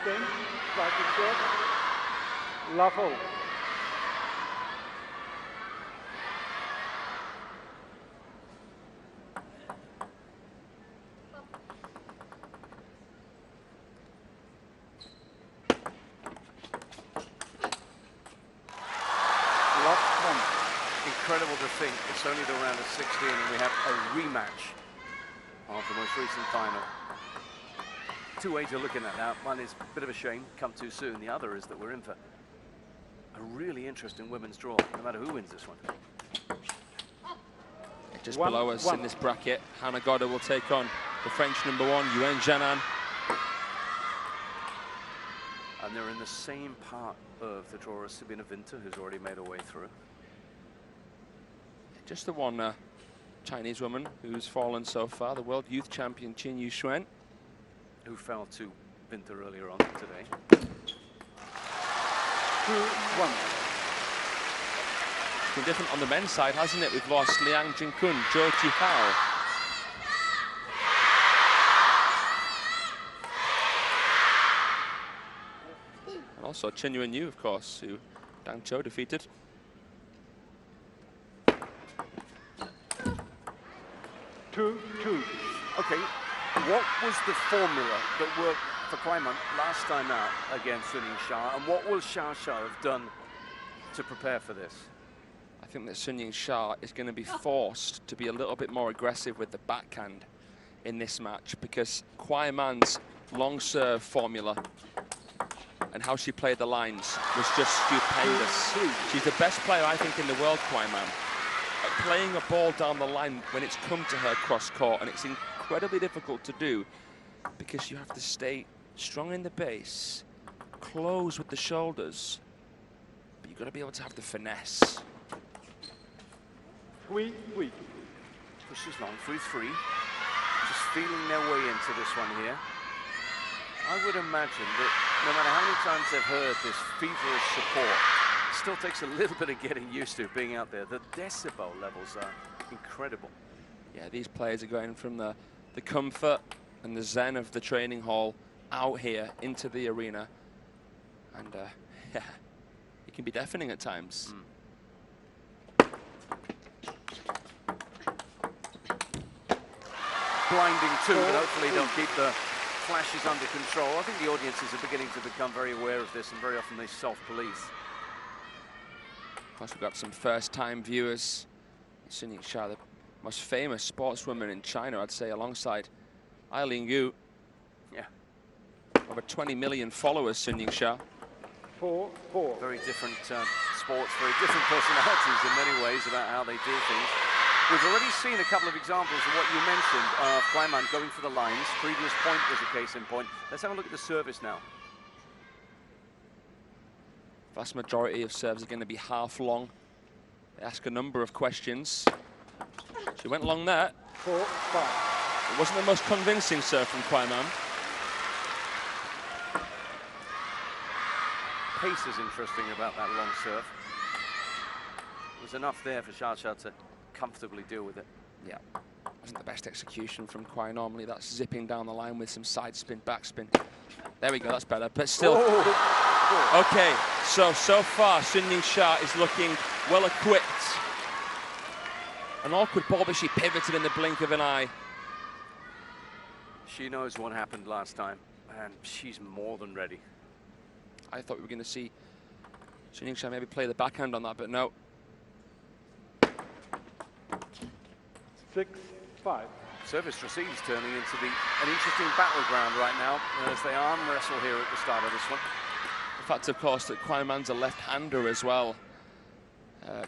game, striking serve, Lafo. Incredible to think it's only the round of 16 and we have a rematch of the most recent final. Two ways of looking at that. One is a bit of a shame, come too soon. The other is that we're in for a really interesting women's draw, no matter who wins this one. Just below us in this bracket, Hannah Godder will take on the French #1, Yuen Zhanan. And they're in the same part of the draw as Sabina Winter, who's already made her way through. Just the one Chinese woman who's fallen so far, the world youth champion Qin Yuxuan, who fell to Winter earlier on today. 2-1. It's been different on the men's side, hasn't it? We've lost Liang Jinkun, Zhou Jihao. And also Chen Yuan Yu, of course, who Dang Zhou defeated. Okay, what was the formula that worked for Kuai last time out against Sun Yingsha, and what will Yingsha have done to prepare for this? I think that Sun Yingsha is going to be forced to be a little bit more aggressive with the backhand in this match, because Kuai Man's long serve formula and how she played the lines was just stupendous. She's the best player, I think, in the world, Kuai Man, at playing a ball down the line when it's come to her cross court, and it's incredibly difficult to do because you have to stay strong in the base, close with the shoulders, but you've got to be able to have the finesse. Pushes long through 3, just feeling their way into this one here. I would imagine that no matter how many times they've heard this feverish support, it still takes a little bit of getting used to being out there. The decibel levels are incredible. Yeah, these players are going from the comfort and the zen of the training hall out here into the arena, and yeah, it can be deafening at times. Blinding too, but hopefully they'll keep the flashes under control. I think the audiences are beginning to become very aware of this, and very often they self-police. Plus, we've got some first-time viewers. Sun Yingsha, the most famous sportswoman in China, I'd say, alongside Eileen Gu. Yeah. Over 20 million followers, Sun Yingsha. 4-4. Very different sports, very different personalities in many ways about how they do things. We've already seen a couple of examples of what you mentioned of Kuai Man going for the lines. Previous point was a case in point. Let's have a look at the service now. Vast majority of serves are going to be half long. They ask a number of questions. She went long there. 4-5. It wasn't the most convincing serve from Kuai Man. Pace is interesting about that long serve. There's enough there for Yingsha to comfortably deal with it. Yeah, wasn't the best execution from Kuai. Normally that's zipping down the line with some side spin, backspin. There we go, that's better, but still. Okay, so far Sun Yingsha is looking well equipped. An awkward ball, but she pivoted in the blink of an eye. She knows what happened last time, and she's more than ready. I thought we were going to see Sun Yingsha maybe play the backhand on that, but no. 6-5. Service receives turning into an interesting battleground right now as they arm wrestle here at the start of this one. The fact, of course, that Kuai Man's a left-hander as well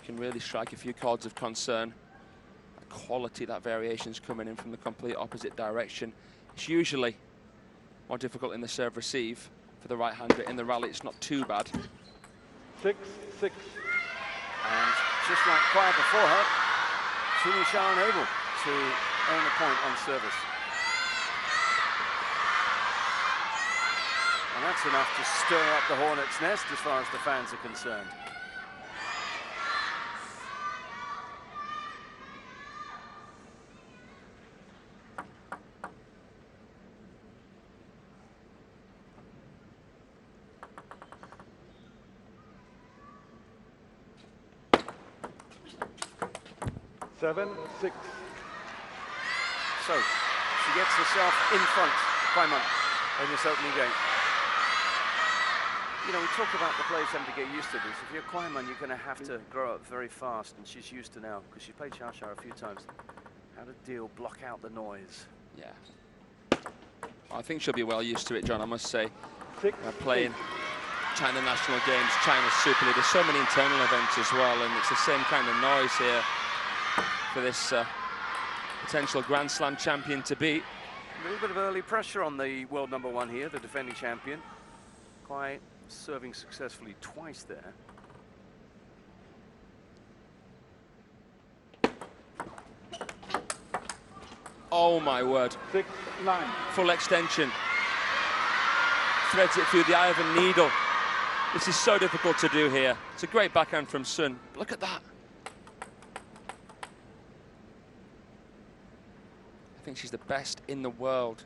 can really strike a few chords of concern. That quality, that variation's coming in from the complete opposite direction. It's usually more difficult in the serve-receive for the right-hander. In the rally, it's not too bad. 6-6. And just like Kuai before her, Sun Yingsha unable to earn a point on service. And that's enough to stir up the hornet's nest as far as the fans are concerned. 7, 6. So, she gets herself in front, Kuai in this opening game. You know, we talk about the players having to get used to this. If you're Kuai, you're going to have to grow up very fast, and she's used to now, because she's played Xia a few times, how to block out the noise. Yeah. I think she'll be well used to it, John, I must say. 6, Playing China National Games, China Super League. There's so many internal events as well, and it's the same kind of noise here for this potential Grand Slam champion to beat. A little bit of early pressure on the world #1 here, the defending champion. Kuai serving successfully twice there. Oh my word. 6, 9. Full extension. Threads it through the eye of a needle. This is so difficult to do here. It's a great backhand from Sun. Look at that. I think she's the best in the world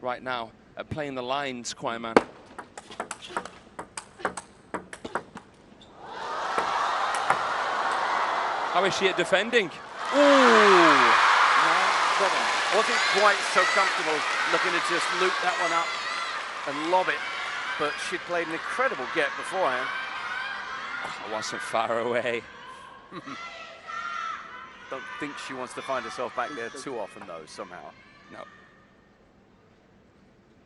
right now at playing the lines, Kuai. How is she at defending? Ooh! 9, 7. Wasn't quite so comfortable looking to just loop that one up and lob it, but she'd played an incredible get beforehand. I wasn't far away. Don't think she wants to find herself back there too often, though, somehow. No.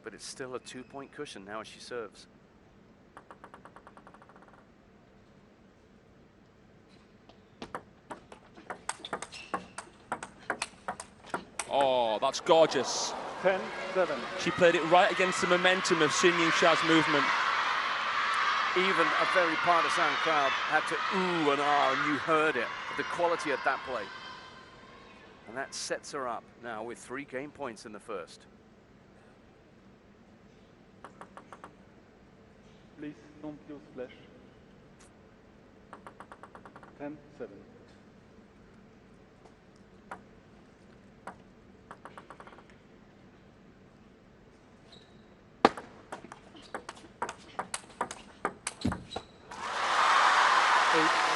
But it's still a 2-point cushion now as she serves. Oh, that's gorgeous. 10, 7. She played it right against the momentum of Yingsha's movement. Even a very partisan crowd had to ooh and ah, and you heard it, the quality of that play. And that sets her up now with 3 game points in the first. Please don't use flash. 10, 7.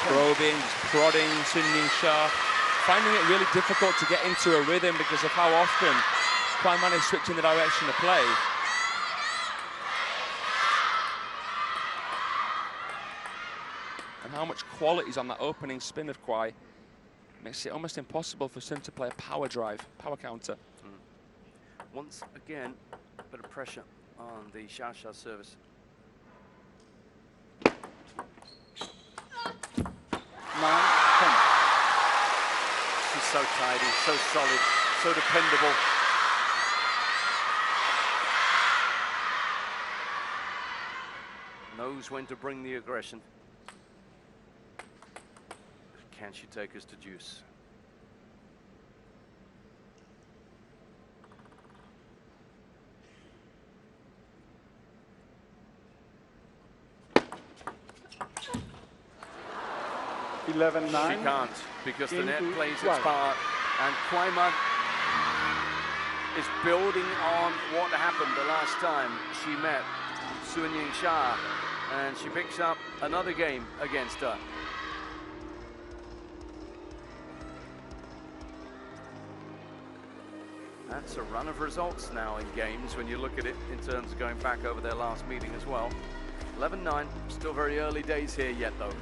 Probing, prodding Yingsha, finding it really difficult to get into a rhythm because of how often Kuai is switching the direction of play. And how much quality is on that opening spin of Kuai makes it almost impossible for Sun to play a power drive, power counter. Once again, a bit of pressure on the Xia service. 9, 10. She's so tidy, so solid, so dependable. Knows when to bring the aggression. Can she take us to deuce? She 11, 9. She can't, because the net Into plays its 12. part, and Kuai is building on what happened the last time she met Yingsha, and she picks up another game against her. That's a run of results now in games when you look at it in terms of going back over their last meeting as well. 11-9, still very early days here yet though.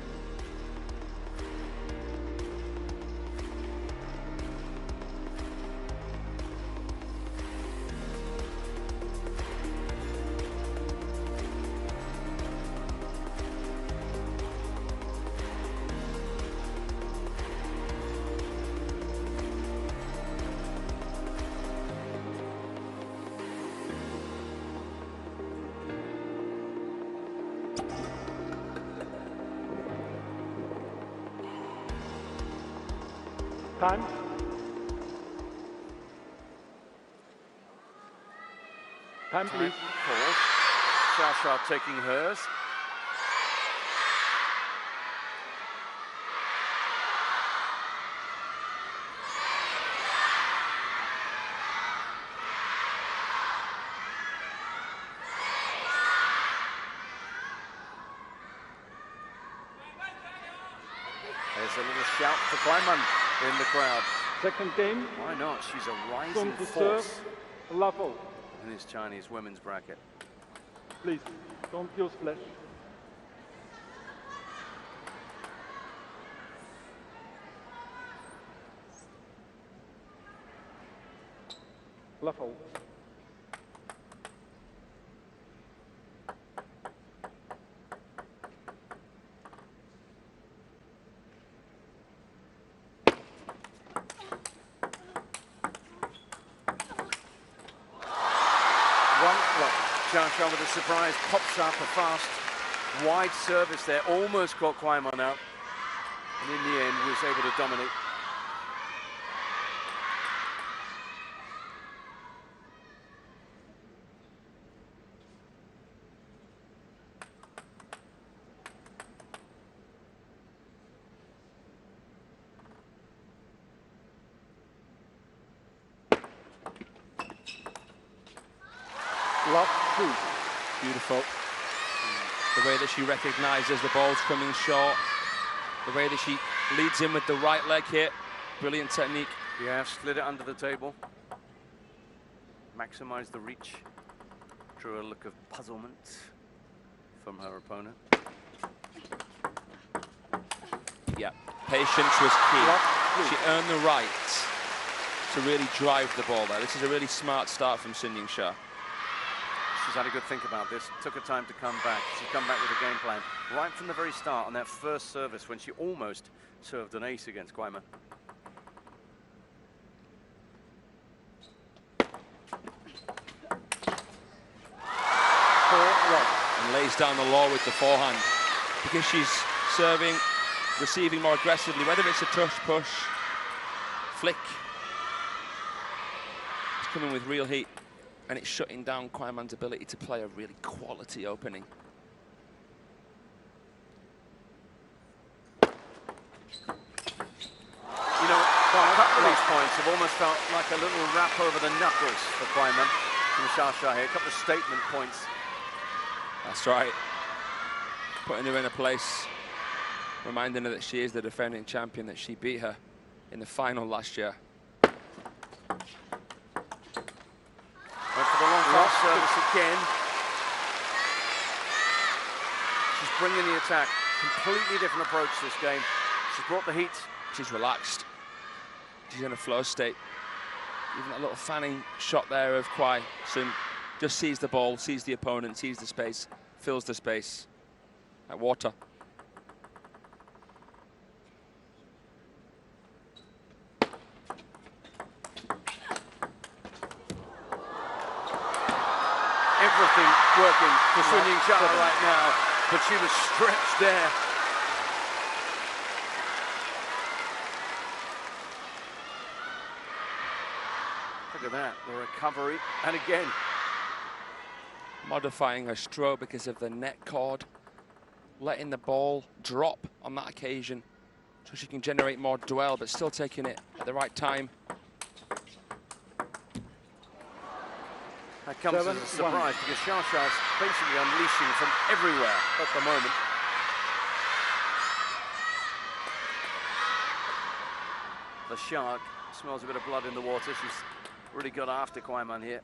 Time. Time, please. Called. Xia taking hers. There's a little shout for Kuai. in the crowd. Second game, Why not? She's a rising Strong to force serve, level. in this Chinese women's bracket. Please, don't use flash. Level. Yingsha with a surprise, pops up a fast, wide service there, almost got Kuai out, and in the end was able to dominate. Love 2. Beautiful. The way that she recognises the ball's coming short. The way that she leads in with the right leg here. Brilliant technique. Yeah, slid it under the table. Maximised the reach. Drew a look of puzzlement from her opponent. Yeah, patience was key. She earned the right to really drive the ball there. This is a really smart start from Yingsha. She's had a good think about this. Took her time to come back. She's come back with a game plan right from the very start on that first service when she almost served an ace against Kuai. And lays down the law with the forehand because she's serving, receiving more aggressively, whether it's a touch, push, flick. It's coming with real heat. And it's shutting down Kuai ability to play a really quality opening. You know, a couple of these points have almost felt like a little rap over the knuckles for Kuai from Yingsha here. A couple of statement points. That's right. Putting her in a place, reminding her that she is the defending champion, that she beat her in the final last year. Went for the long fast service again. She's bringing the attack. Completely different approach this game. She's brought the heat. She's relaxed. She's in a flow state. Even that little fanning shot there of Kuai Sun just sees the ball, sees the opponent, sees the space, fills the space like water. Everything working for Yingsha right now, but she was stretched there. Look at that, the recovery, and again. Modifying her stroke because of the net cord, letting the ball drop on that occasion so she can generate more dwell, but still taking it at the right time. That comes as a surprise because Yingsha's basically unleashing from everywhere at the moment. The shark smells a bit of blood in the water. She's really got after Kuai here.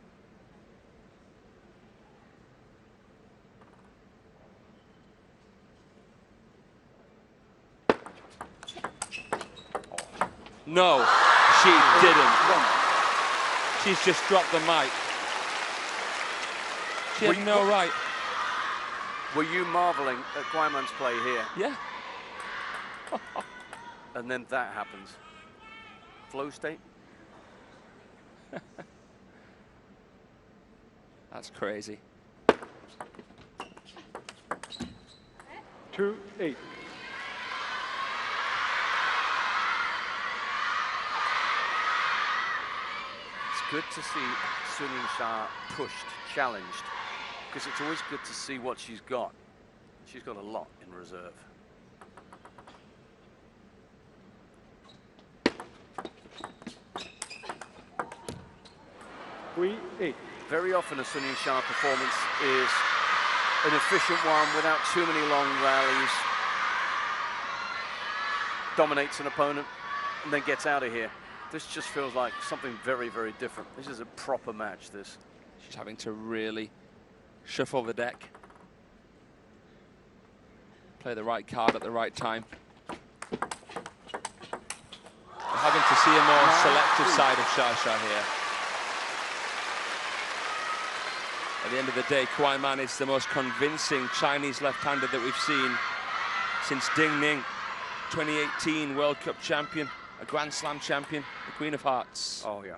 No, she didn't. She's just dropped the mic. She had no right. Were you marveling at Kuai play here? Yeah. And then that happens. Flow state? That's crazy. 2-8. It's good to see Yingsha pushed, challenged, because it's always good to see what she's got. She's got a lot in reserve. Very often a Yingsha performance is an efficient one without too many long rallies. Dominates an opponent, and then gets out of here. This just feels like something very, very different. This is a proper match, this. She's having to really shuffle the deck. Play the right card at the right time. We're having to see a more selective side of Xia here. At the end of the day, Kuai Man is the most convincing Chinese left-hander that we've seen since Ding Ning, 2018 World Cup champion, a Grand Slam champion, the Queen of Hearts. Oh, yeah.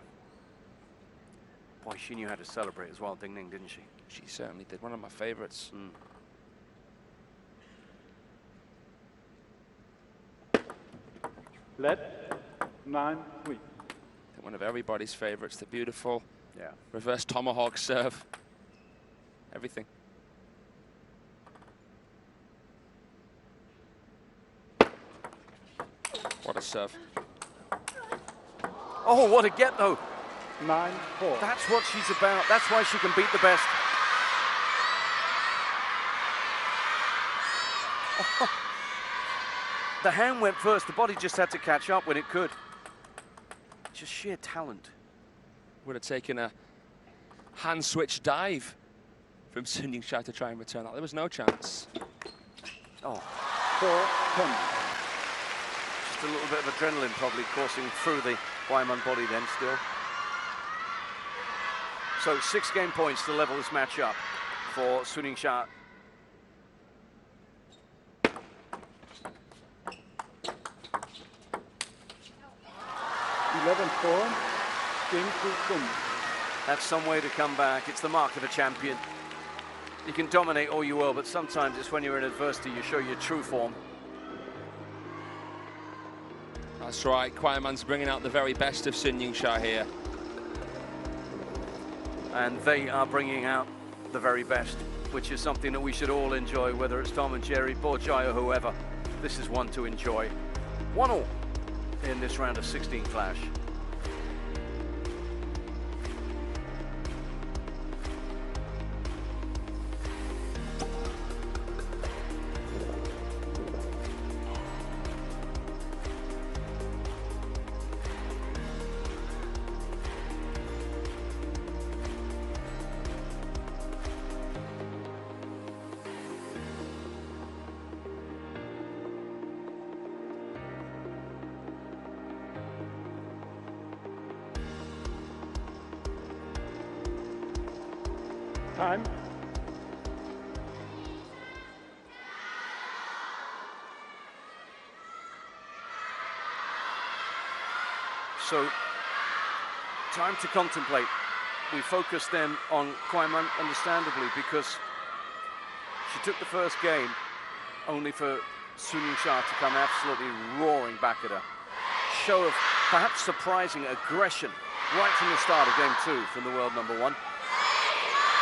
Boy, she knew how to celebrate as well, Ding Ning, didn't she? She certainly did. One of my favorites. Let 9-3. One of everybody's favorites. The beautiful Yeah. reverse tomahawk serve. Everything. What a serve. Oh, what a get, though. 9-4. That's what she's about. That's why she can beat the best. Oh. The hand went first. The body just had to catch up when it could. Just sheer talent. Would have taken a hand switch dive from Sun Yingsha to try and return that. There was no chance. Oh. 4-10. Just a little bit of adrenaline probably coursing through the Kuai Man body then still. So 6 game points to level this match up for Sun Yingsha. That's some way to come back. It's the mark of a champion. You can dominate all you will, but sometimes it's when you're in adversity you show your true form. That's right. Kuai Man's bringing out the very best of Sun Yingsha here. And they are bringing out the very best, which is something that we should all enjoy, whether it's Tom and Jerry, Bo Jai, or whoever. This is one to enjoy. 1-1 in this round of 16 clash. Time. So, time to contemplate. We focus then on Kuai Man, understandably, because she took the first game only for Sun Yingsha to come absolutely roaring back at her. Show of perhaps surprising aggression right from the start of game 2 from the world number 1.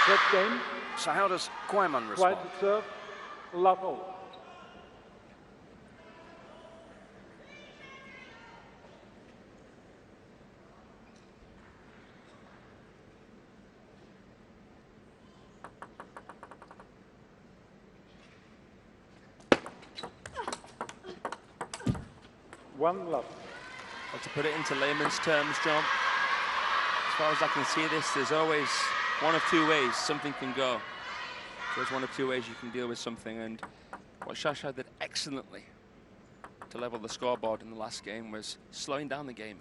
Third game. So how does Kuai Man respond? Kuai to serve. Love all. One love. Well, to put it into layman's terms, John, as far as I can see this, there's always one of two ways something can go. There's one of two ways you can deal with something, and what Xia did excellently to level the scoreboard in the last game was slowing down the game.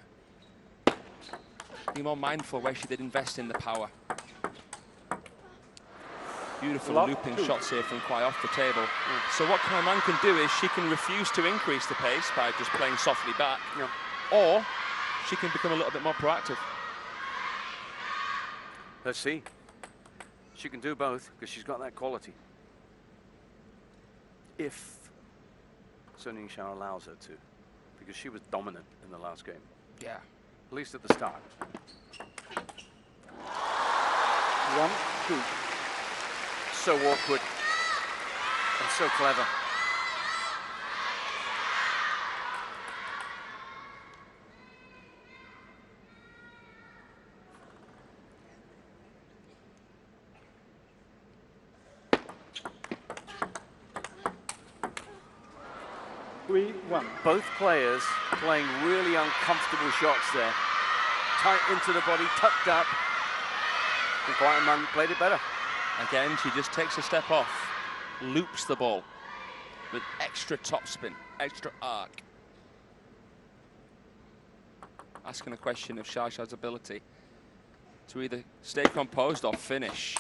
Be more mindful where she did invest in the power. Beautiful looping shots here from Kuai off the table. So what Kuai Man can do is she can refuse to increase the pace by just playing softly back, or she can become a little bit more proactive. Let's see. She can do both because she's got that quality. If Sun Yingsha allows her to, because she was dominant in the last game. Yeah. At least at the start. 1-2. So awkward and so clever. 3-1. Both players playing really uncomfortable shots there. Tight into the body, tucked up. And Kuai played it better. Again, she just takes a step off, loops the ball with extra topspin, extra arc. Asking a question of Shasha's ability to either stay composed or finish.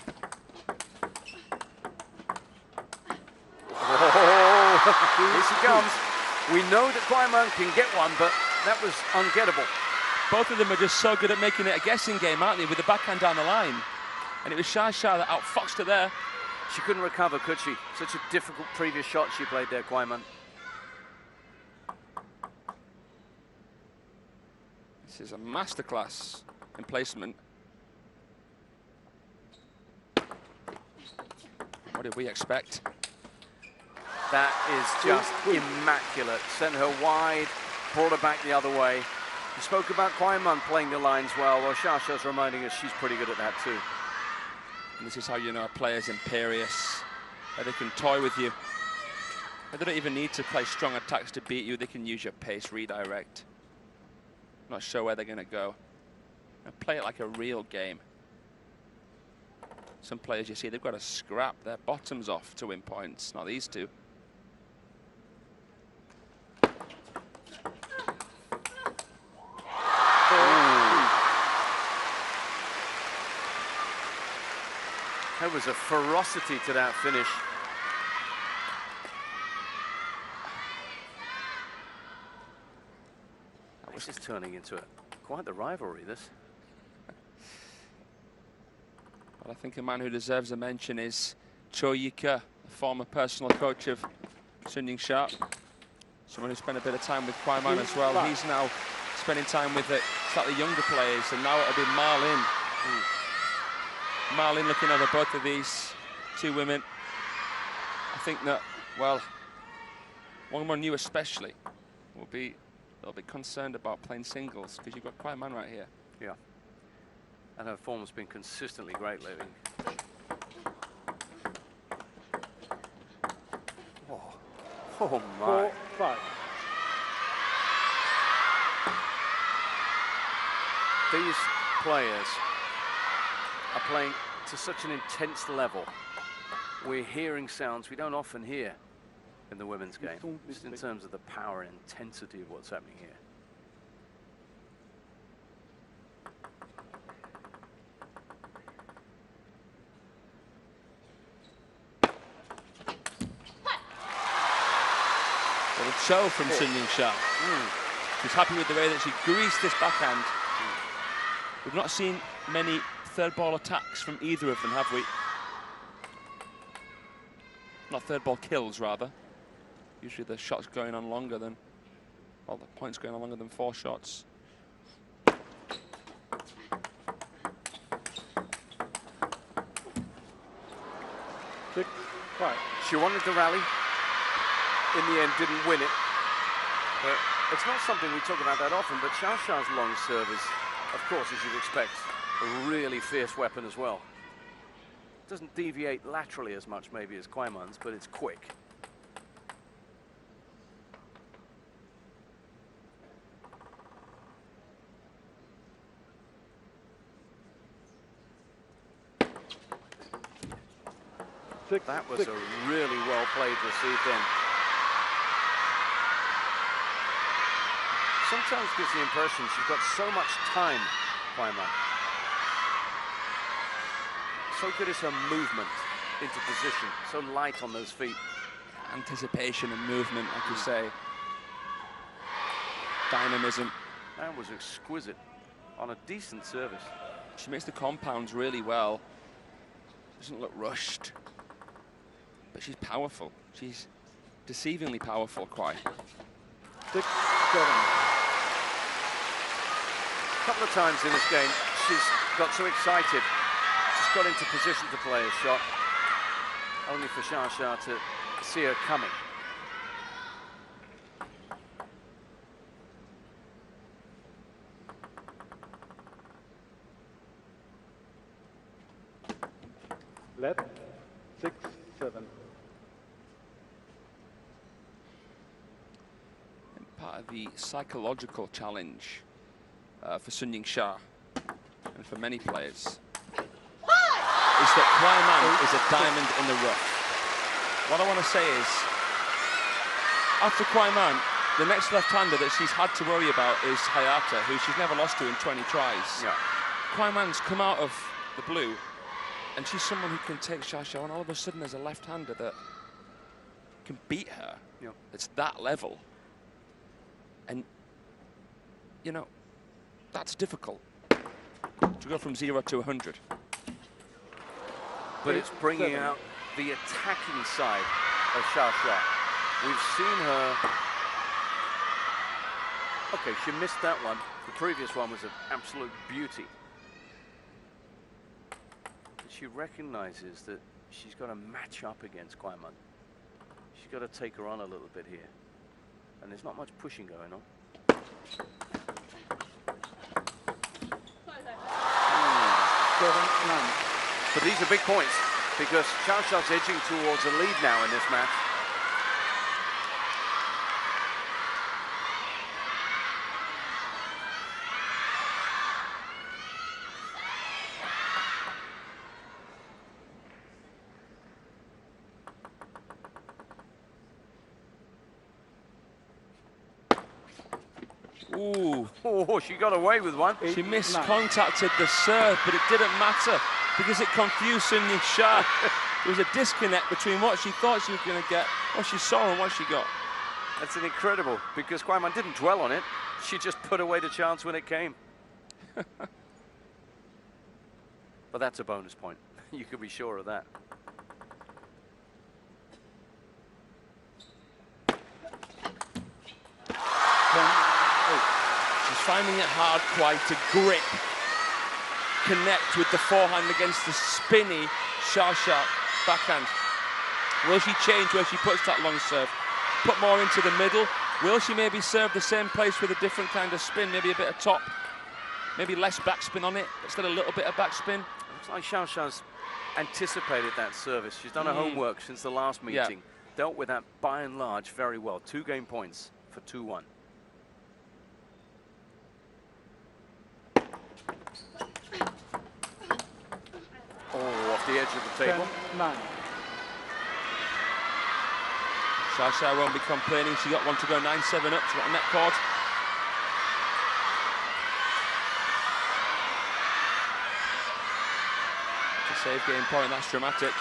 Oh, here she comes. We know that Kuai can get one, but that was ungettable. Both of them are just so good at making it a guessing game, aren't they, with the backhand down the line. And it was Shasha that outfoxed her there. She couldn't recover, could she? Such a difficult previous shot she played there, Kuai. This is a masterclass in placement. What did we expect? That is just immaculate. Sent her wide, brought her back the other way. You spoke about Kuai playing the lines well. Well, Shasha's reminding us she's pretty good at that too. And this is how you know a player's imperious. They can toy with you. They don't even need to play strong attacks to beat you. They can use your pace redirect. Not sure where they're going to go. And play it like a real game. Some players you see, they've got to scrap their bottoms off to win points. Not these two. There was a ferocity to that finish. This is turning into quite the rivalry, this. Well, I think a man who deserves a mention is Yingsha, the former personal coach of Yingsha. Someone who spent a bit of time with Kuai as well. He's now spending time with the slightly younger players, and now it'll be Marlin. Marlin looking over both of these two women. I think that, well, one more new especially will be a little bit concerned about playing singles, because you've got Kuai right here. Yeah. And her form has been consistently great lately. Oh my. 4-5. These players are playing to such an intense level. We're hearing sounds we don't often hear in the women's game, just in terms of the power and intensity of what's happening here. Little show from Yingsha. She's happy with the way that she greased this backhand. We've not seen many third ball attacks from either of them, have we? Not third ball kills, rather. Usually the shot's going on longer than, well, the point's going on longer than 4 shots. 6-5. She wanted to rally. In the end, didn't win it. But it's not something we talk about that often, but Shasha's long serve is, of course, as you'd expect, a really fierce weapon as well. Doesn't deviate laterally as much maybe as Kuai, but it's quick. That was a really well played receive then. Sometimes gives the impression she's got so much time, Kuai. So good is her movement into position, so light on those feet. Anticipation and movement, like you say. Dynamism. That was exquisite on a decent service. She makes the compounds really well. Doesn't look rushed. But she's powerful. She's deceivingly powerful, Kuai. 6-7. A couple of times in this game, she's got so excited. Just got into position to play a shot, only for Shasha to see her coming. Left. 6-7. part of the psychological challenge for Yingsha and for many players is that Kuai is a diamond in the rough. What I want to say is, after Kuai, the next left-hander that she's had to worry about is Hayata, who she's never lost to in 20 tries. Yeah. Kuai's come out of the blue, and she's someone who can take Xia Xiao, and all of a sudden there's a left-hander that can beat her. Yeah. It's that level. And, you know, that's difficult, to go from 0 to 100. But it's bringing out the attacking side of Xia Xiao. We've seen her... Okay, she missed that one. The previous one was an absolute beauty. But she recognizes that she's got to match up against Kuai. She's got to take her on a little bit here. And there's not much pushing going on. But these are big points, because Xia Xiao's edging towards a lead now in this match. Ooh. Oh, she got away with one. She miscontacted the serve, but it didn't matter because it confused Yingsha. There was a disconnect between what she thought she was going to get, what she saw, and what she got. That's an incredible, because Kuai didn't dwell on it. She just put away the chance when it came. But that's a bonus point. You could be sure of that. She's finding it hard, Kuai, to grip, connect with the forehand against the spinny Xia Xiao backhand. Will she change where she puts that long serve? Put more into the middle? Will she maybe serve the same place with a different kind of spin, maybe a bit of top, maybe less backspin on it, but still a little bit of backspin? Looks like Xia Xiao's anticipated that service. She's done her homework since the last meeting. Yeah. Dealt with that by and large very well. 2 game points for 2-1. Oh, off the edge of the table. 10-9. Xia Xiao won't be complaining. She got one to go 9-7 up. She got a net cord. It's a save game point. That's dramatic.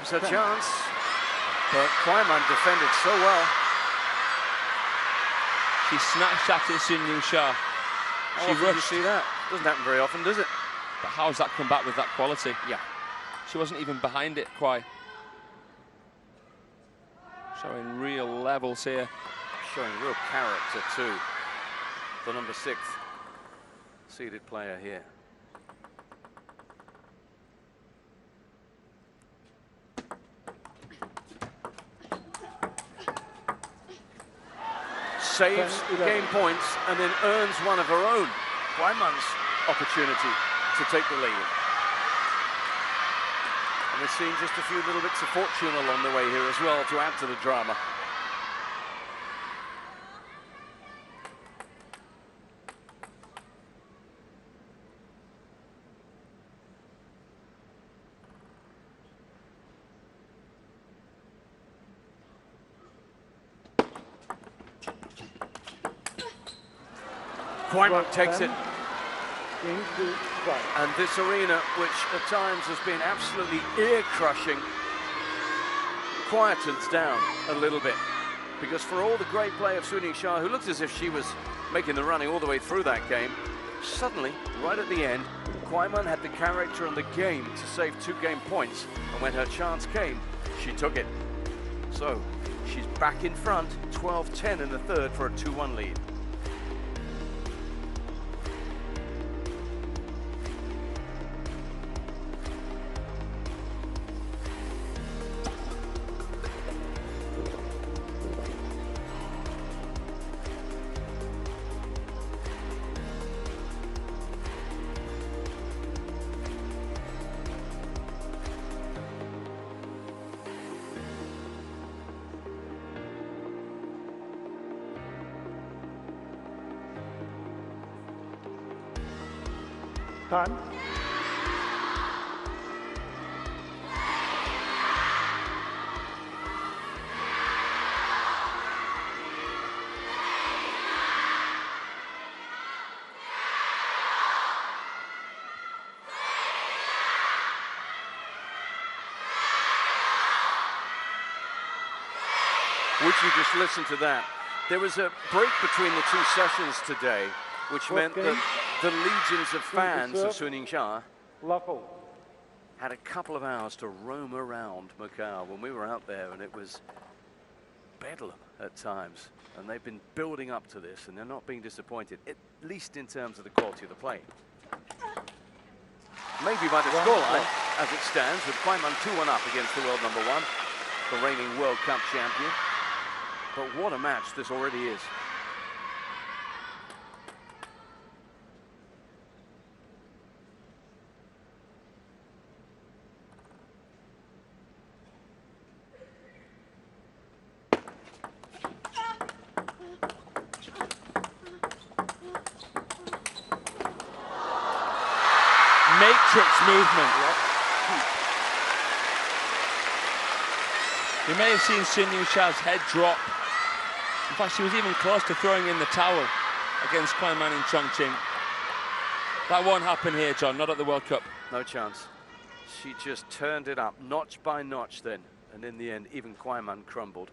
It's a chance, but Kuai defended so well. She snatched at it, Yingsha. She rushed. You see that? Doesn't happen very often, does it? But how's that come back with that quality? Yeah. She wasn't even behind it, Kuai. Showing real levels here. Showing real character too. The number 6th seeded player here. Saves game points and then earns one of her own. Kuai's opportunity to take the lead. And we're seeing just a few little bits of fortune along the way here as well to add to the drama. Kuai takes it. And this arena, which at times has been absolutely ear-crushing, quietens down a little bit. Because for all the great play of Yingsha, who looked as if she was making the running all the way through that game, suddenly, right at the end, Kuai had the character and the game to save 2 game points. And when her chance came, she took it. So, she's back in front, 12-10 in the third for a 2-1 lead. Time. Would you just listen to that? There was a break between the two sessions today, which meant that the legions of fans of Yingsha Local. had a couple of hours to roam around Macau when we were out there, and it was bedlam at times. And they've been building up to this, and they're not being disappointed, at least in terms of the quality of the play. Maybe by the scoreline, as it stands, with Kuai 2-1 up against the world #1, the reigning World Cup champion. But what a match this already is. Matrix movement. You may have seen Sun Yingsha's head drop. In fact, she was even close to throwing in the towel against Kuai Man in Chongqing. That won't happen here, John, not at the World Cup. No chance. She just turned it up notch by notch then. And in the end, even Kuai Man crumbled.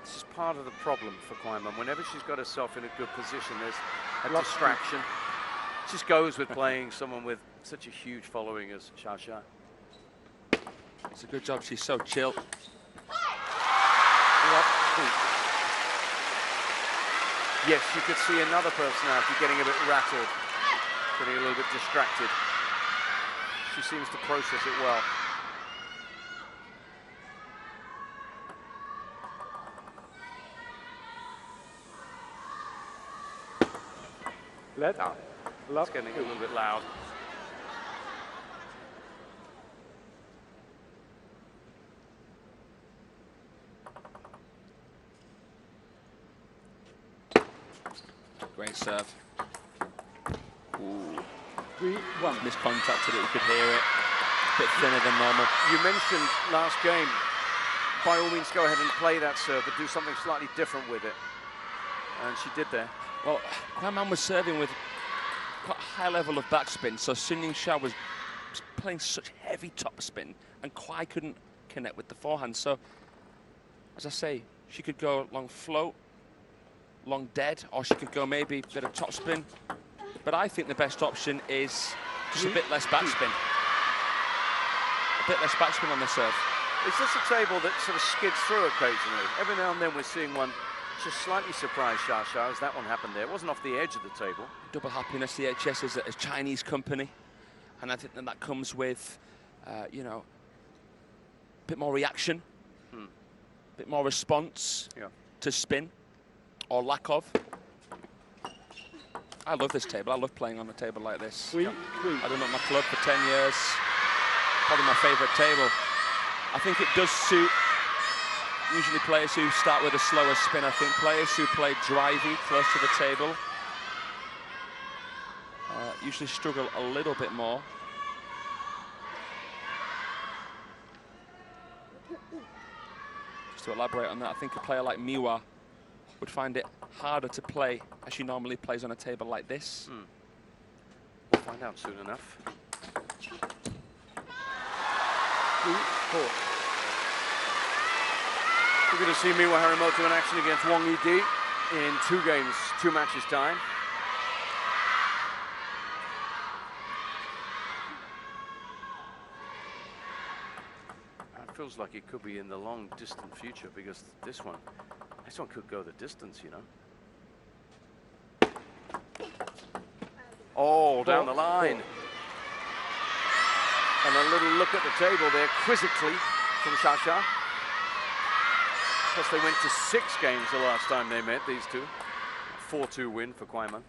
This is part of the problem for Kuai Man. Whenever she's got herself in a good position, there's a distraction. Just goes with playing someone with such a huge following as Xia. It's a good job she's so chill. Yes, you could see another personality getting a bit rattled, getting a little bit distracted. She seems to process it well. It's getting a little bit loud. Great serve. Ooh. 3-1. Miscontacted it, you could hear it. A bit thinner than normal. You mentioned last game, by all means go ahead and play that serve, but do something slightly different with it. And she did there. Well, Kuai Man was serving with quite a high level of backspin, so Sun Yingsha was playing such heavy topspin, and Kuai couldn't connect with the forehand. So, as I say, she could go long float, long dead, or she could go maybe a bit of topspin. But I think the best option is just a bit less backspin. A bit less backspin on the serve. Is this a table that sort of skids through occasionally? Every now and then we're seeing one just slightly surprised Xia as that one happened there. It wasn't off the edge of the table. Double happiness, the HS is a Chinese company, and I think that comes with, you know, a bit more reaction, a bit more response to spin, or lack of. I love this table. I love playing on a table like this. I've been at my club for 10 years. Probably my favourite table. I think it does suit usually players who start with a slower spin. I think players who play drivey, close to the table, usually struggle a little bit more. Just to elaborate on that, I think a player like Miwa would find it harder to play as she normally plays on a table like this. We'll find out soon enough. 3-4. We're going to see Miwa Harimoto in action against Wang Yidi in 2 games, 2 matches time. It feels like it could be in the long distant future, because this one could go the distance, you know. Oh, down the line. And a little look at the table there, quizzically, from Xia. Plus they went to 6 games the last time they met, these two. 4-2 win for Kuai Man.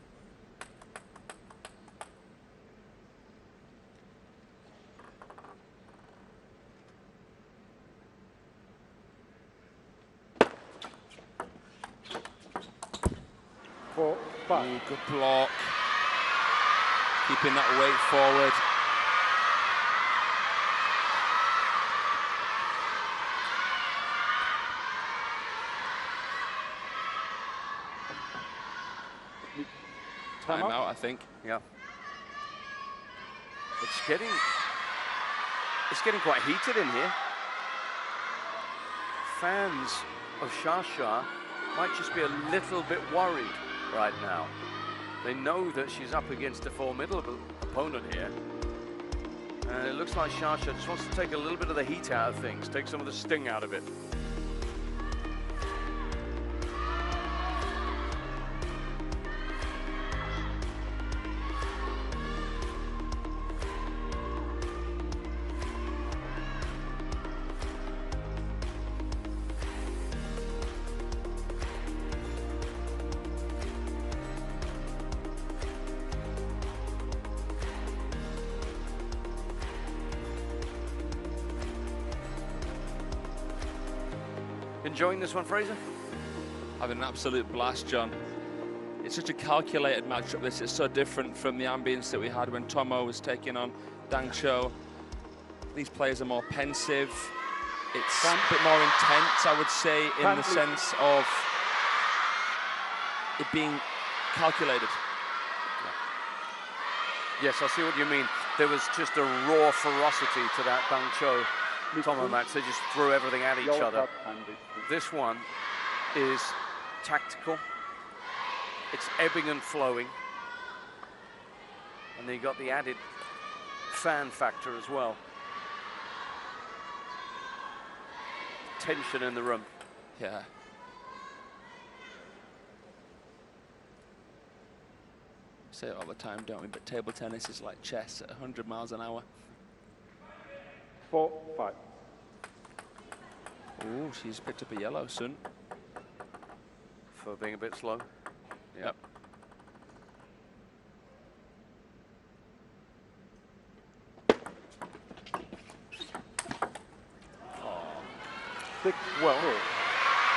5. Ooh, good block. Keeping that weight forward. Time Timeout, I think. Yeah. It's getting quite heated in here. Fans of Shasha might just be a little bit worried right now. They know that she's up against a formidable opponent here. And it looks like Shasha just wants to take a little bit of the heat out of things, take some of the sting out of it. Enjoying this one, Fraser? Having an absolute blast, John. It's such a calculated matchup. This is so different from the ambience that we had when Tomo was taking on Dang Cho. These players are more pensive. It's a bit more intense, I would say, in the sense of it being calculated. Yes, I see what you mean. There was just a raw ferocity to that Dang Cho Tomo match. They just threw everything at each other. This one is tactical. It's ebbing and flowing. And then you got the added fan factor as well. Tension in the room. Yeah. We say it all the time, don't we? But table tennis is like chess at 100 miles an hour. 4, 5. Ooh, she's picked up a yellow, Sun. For being a bit slow. Yep. Oh. 6, Well,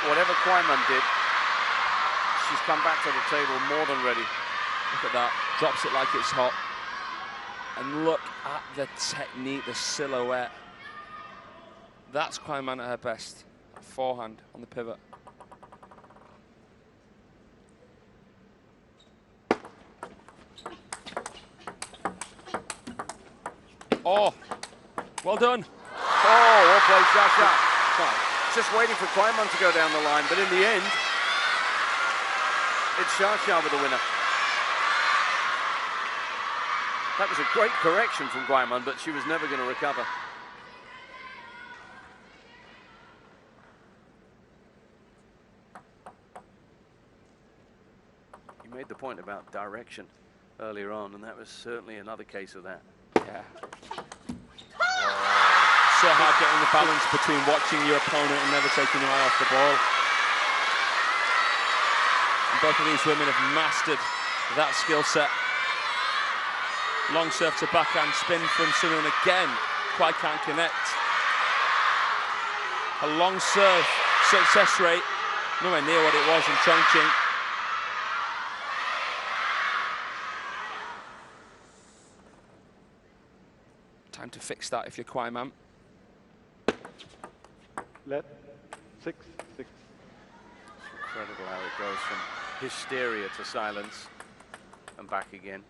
whatever Kuai did, she's come back to the table more than ready. Look at that, drops it like it's hot. And look at the technique, the silhouette. That's Kuai at her best. Forehand on the pivot. Oh, well done. Oh, well played, Shasha. Just waiting for Kuai to go down the line, but in the end, it's Shasha with the winner. That was a great correction from Kuai, but she was never going to recover. You made the point about direction earlier on, and that was certainly another case of that. Yeah. So hard getting the balance between watching your opponent and never taking your eye off the ball. And both of these women have mastered that skill set. Long serve to backhand spin from Sun, and again, Kuai can't connect. A long serve success rate, nowhere near what it was in Chongqing. Time to fix that if you're Kuai Man. Let 6, 6. It's incredible how it goes from hysteria to silence and back again.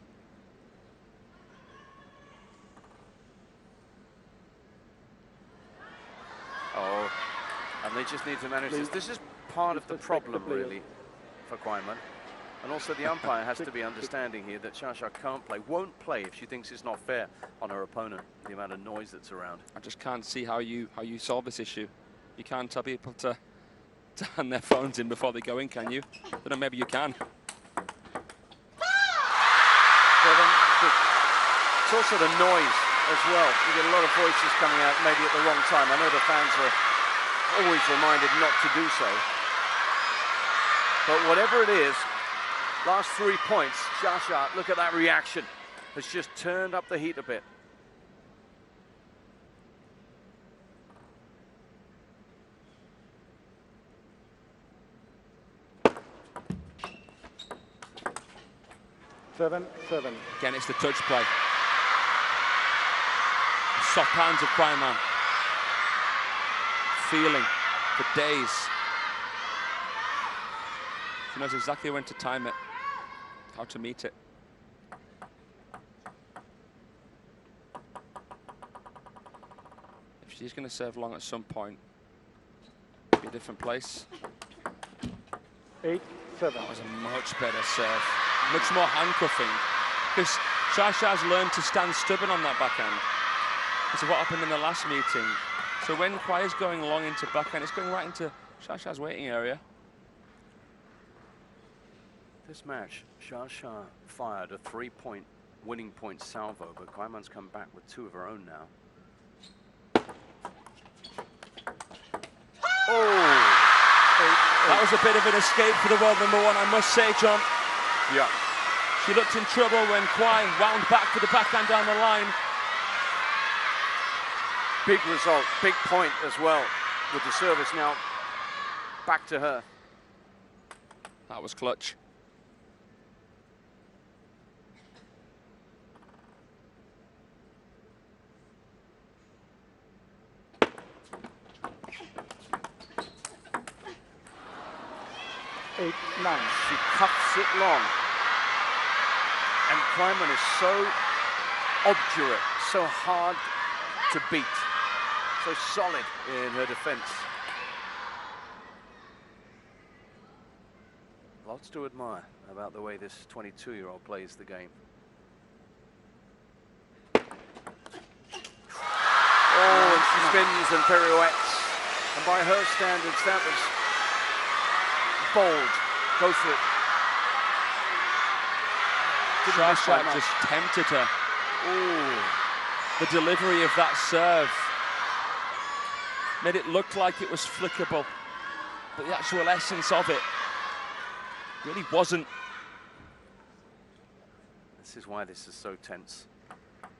Oh, and they just need to manage this. This is part of the problem, really, for Kuai. And also the umpire has to be understanding here that Shasha can't play, won't play if she thinks it's not fair on her opponent, the amount of noise that's around. I just can't see how you solve this issue. You can't tell people to hand their phones in before they go in, can you? I don't know, maybe you can. 7, 6. It's also the noise as well. You get a lot of voices coming out maybe at the wrong time. I know the fans are always reminded not to do so. But whatever it is, last 3 points, Shasha, look at that reaction, has just turned up the heat a bit. 7, 7. Again, it's the touch play. The soft hands of Kuai Man. Feeling for days. She knows exactly when to time it, how to meet it. If she's going to serve long at some point, it'll be a different place. 8, 7. That was a much better serve, much more handcuffing, because Shasha's learned to stand stubborn on that backhand. This is what happened in the last meeting. So when Kuai is going long into backhand, it's going right into Shasha's waiting area. This match, Shasha fired a 3-point winning point salvo, but Kuai Man's come back with 2 of her own now. Oh! That was a bit of an escape for the world number 1, I must say, John. Yeah. She looked in trouble when Kuai wound back for the backhand down the line. Big result, big point as well, with the service now back to her. That was clutch. Eight, 9. She cuffs it long. And Kuai Man is so obdurate, so hard to beat, so solid in her defense. Lots to admire about the way this 22-year-old plays the game. Oh, and she spins and pirouettes. And by her standards, that was bold. Go for it. Shasha just tempted her. Ooh. The delivery of that serve made it look like it was flickable, but the actual essence of it really wasn't. This is why this is so tense.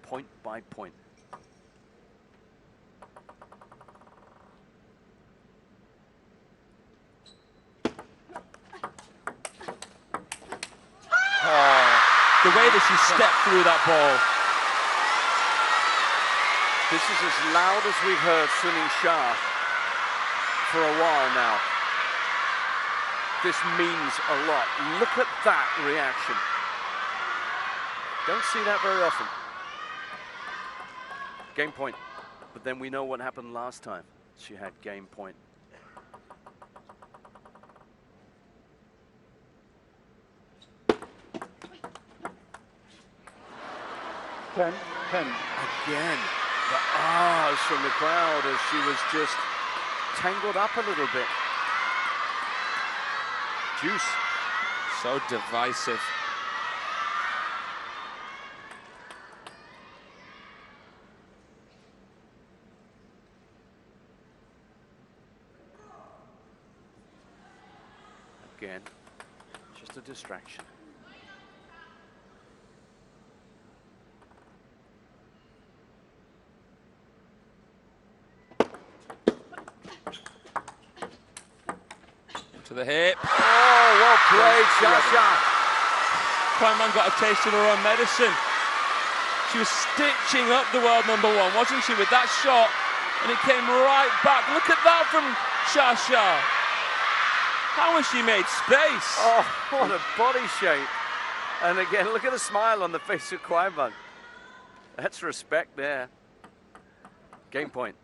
Point by point. The way that she stepped through that ball. This is as loud as we've heard Yingsha for a while now. This means a lot. Look at that reaction. Don't see that very often. Game point. But then we know what happened last time. She had game point. Ten, 10. Again, the ahs from the crowd as she was just tangled up a little bit. Juice. So divisive. Again, just a distraction. To the hip. Oh, well played, Shasha. Kuai Man got a taste of her own medicine. She was stitching up the world number 1, wasn't she, with that shot? And it came right back. Look at that from Shasha. How has she made space? Oh, what a body shape. And again, look at the smile on the face of Kuai Man. That's respect there. Game point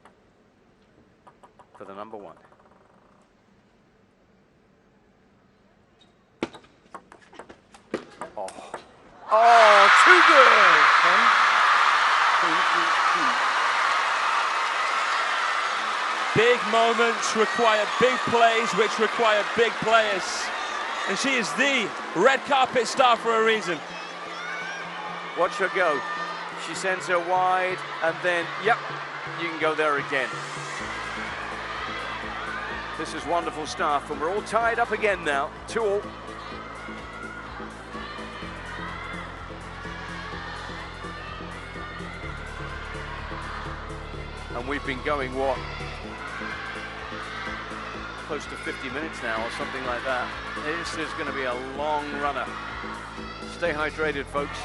for the number 1. Oh, too good! Big moments require big plays, which require big players. And she is the red carpet star for a reason. Watch her go. She sends her wide, and then, yep, you can go there again. This is wonderful stuff, and we're all tied up again now, 2-2. And we've been going, what, close to 50 minutes now or something like that. This is going to be a long runner. Stay hydrated, folks.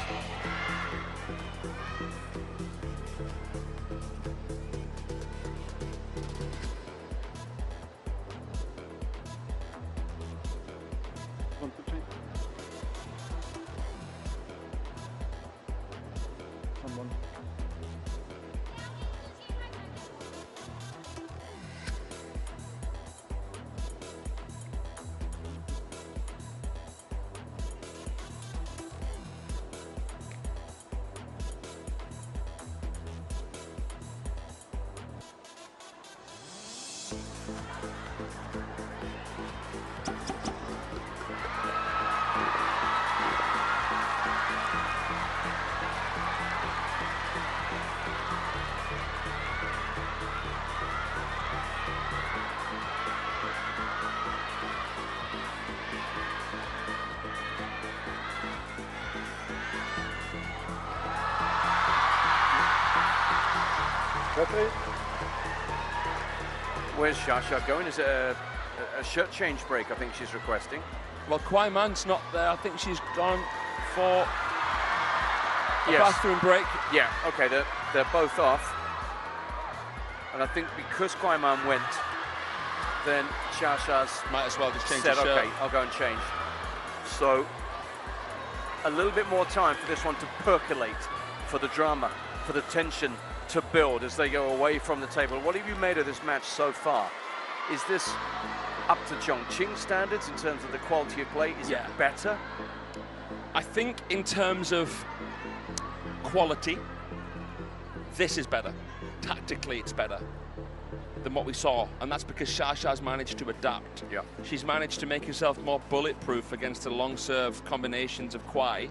Want to change? Someone. Referee? Where's Xia going? Is it a shirt change break, I think she's requesting? Well, Kuai Man's not there. I think she's gone for a Yes. bathroom break. Yeah, okay, they're both off. And I think because Kuai Man went, then Xia's Might as well just change said, the shirt. okay, I'll go and change. So, a little bit more time for this one to percolate, for the drama, for the tension to build as they go away from the table. What have you made of this match so far? Is this up to Chongqing standards in terms of the quality of play? Is it better? I think in terms of quality, this is better. Tactically, it's better than what we saw, and that's because Xia's managed to adapt. Yeah. She's managed to make herself more bulletproof against the long serve combinations of Kuai.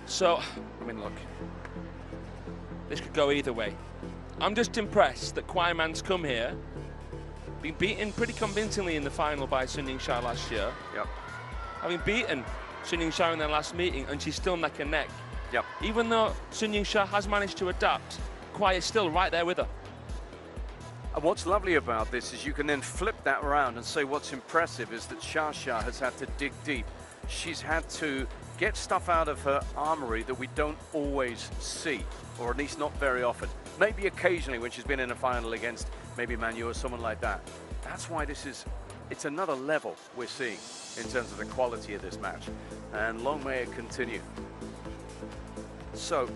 So, I mean, look, this could go either way. I'm just impressed that Kuai Man's come here, been beaten pretty convincingly in the final by Sun Yingsha last year. Yep. Having beaten Sun Yingsha in their last meeting, and she's still neck and neck. Yep. Even though Sun Yingsha has managed to adapt, Kuai is still right there with her. And what's lovely about this is you can then flip that around and say what's impressive is that Xia has had to dig deep. She's had to get stuff out of her armory that we don't always see, or at least not very often. Maybe occasionally when she's been in a final against maybe Manu or someone like that. That's why it's another level we're seeing in terms of the quality of this match. And long may it continue. So,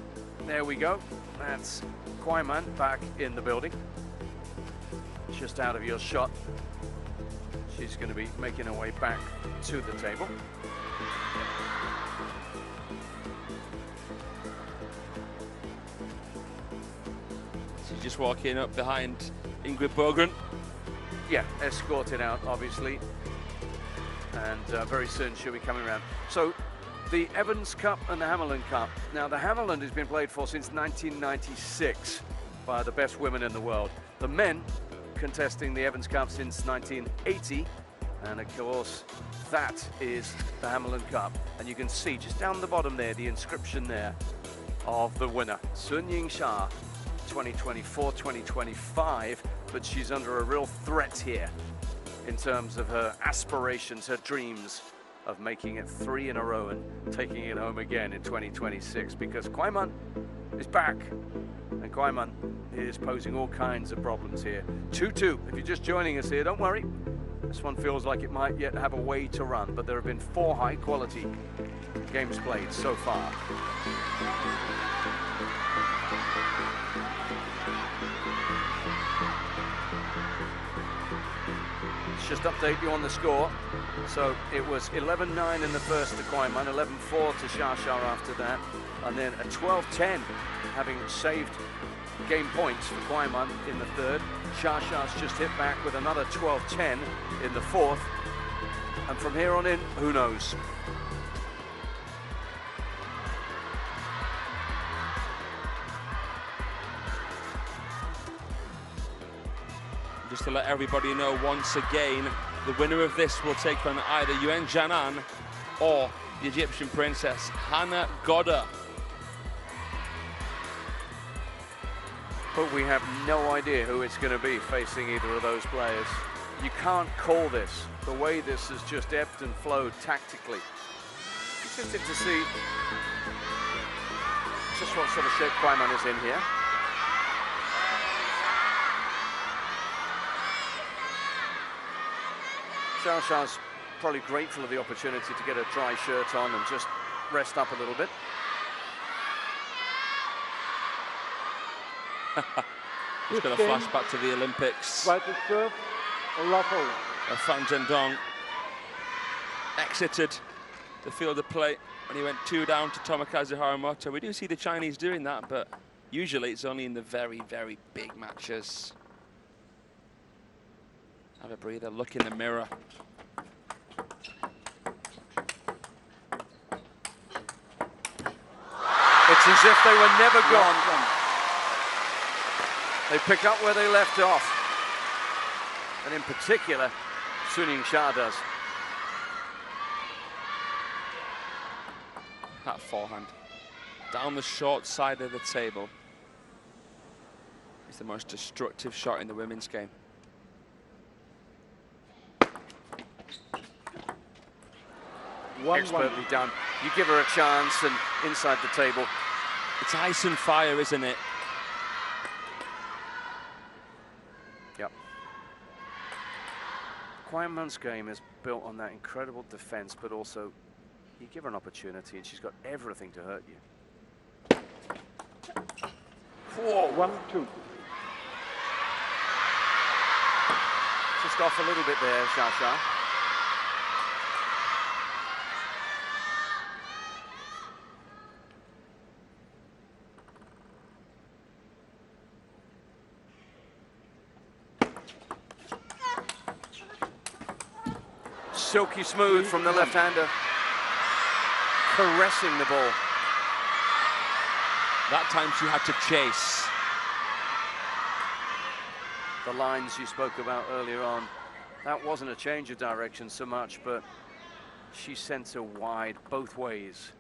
there we go. That's Kuai Man back in the building. Just out of your shot. She's going to be making her way back to the table. She's just walking up behind Ingrid Bogren. Yeah, escorted out, obviously. And very soon she'll be coming around. So, the Evans Cup and the Hammerland Cup. Now, the Hammerland has been played for since 1996 by the best women in the world. The men contesting the Evans Cup since 1980. And, of course, that is the Hammerland Cup. And you can see just down the bottom there, the inscription there of the winner, Sun Yingsha, 2024-2025. But she's under a real threat here in terms of her aspirations, her dreams of making it 3 in a row and taking it home again in 2026, because Kuai Man is back, and Kuai Man is posing all kinds of problems here. 2-2, if you're just joining us here, don't worry. This one feels like it might yet have a way to run, but there have been 4 high-quality games played so far. Just update you on the score. So it was 11-9 in the first to Kuai Man, 11-4 to Xia after that, and then a 12-10, having saved game points for Kuai Man in the third. Xia's just hit back with another 12-10 in the fourth, and from here on in, who knows? Just to let everybody know once again, the winner of this will take on either Yuan Jianan or the Egyptian princess, Hannah Godder. But we have no idea who it's going to be facing either of those players. You can't call this. The way this has just ebbed and flowed tactically. You interested to see just what sort of shape Kuai is in here. Xiao's probably grateful of the opportunity to get a dry shirt on and just rest up a little bit. He's got a flashback to the Olympics. Right to serve, or love hold. Fan Zhendong exited the field of play when he went 2 down to Tomokazu Haramoto. We do see the Chinese doing that, but usually it's only in the very, very big matches. Have a breather, look in the mirror. It's as if they were never gone. They pick up where they left off. And in particular, Yingsha does. That forehand down the short side of the table is the most destructive shot in the women's game. Expertly done. You give her a chance and inside the table. It's ice and fire, isn't it? Yep. Kuai game is built on that incredible defense, but also you give her an opportunity and she's got everything to hurt you. Whoa. 1-2. Just off a little bit there, Xiao. Silky smooth from the left-hander, caressing the ball. That time she had to chase. The lines you spoke about earlier on, that wasn't a change of direction so much, but she sent her wide both ways.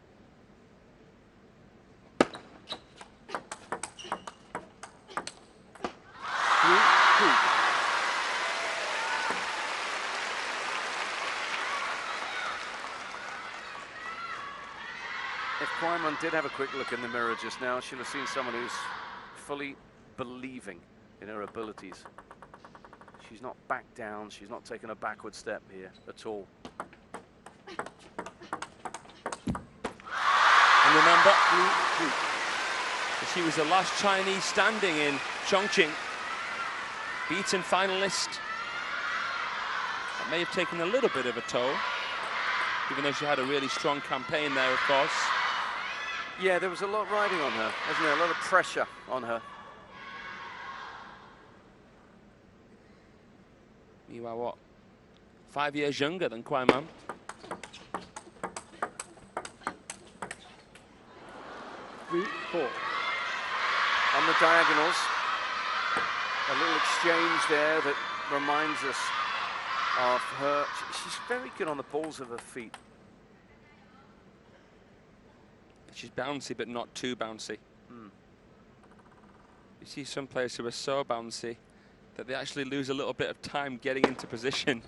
If Kuai did have a quick look in the mirror just now, she'll have seen someone who's fully believing in her abilities. She's not backed down, she's not taken a backward step here at all. And remember, she was the last Chinese standing in Chongqing, beaten finalist. That may have taken a little bit of a toll, even though she had a really strong campaign there, of course. Yeah, there was a lot riding on her, wasn't there? A lot of pressure on her. You are what? 5 years younger than Kuai. Three, four. On the diagonals, a little exchange there that reminds us of her. She's very good on the balls of her feet. She's bouncy, but not too bouncy. You see some players who are so bouncy that they actually lose a little bit of time getting into position.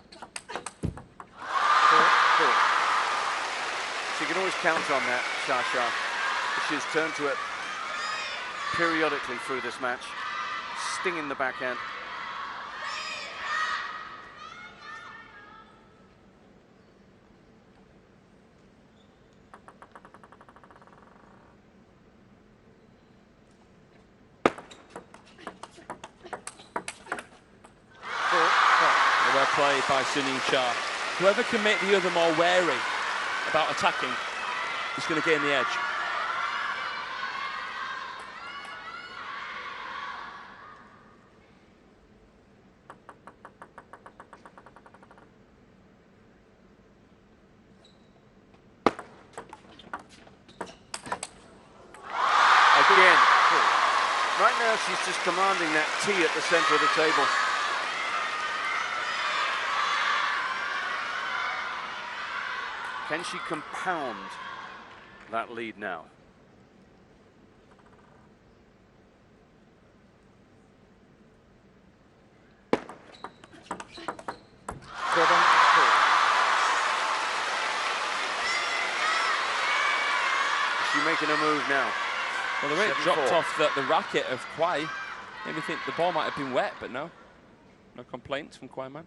She can always count on that, Xia. She's turned to it periodically through this match, stinging the backhand. Play by Yingsha. Whoever can make the other more wary about attacking is going to gain the edge. Again, right now she's just commanding that tee at the center of the table. Can she compound that lead now? making a move now. Well, the way it 7-4. dropped off the racket of Kuai made me think the ball might have been wet, but no. No complaints from Kuai Man.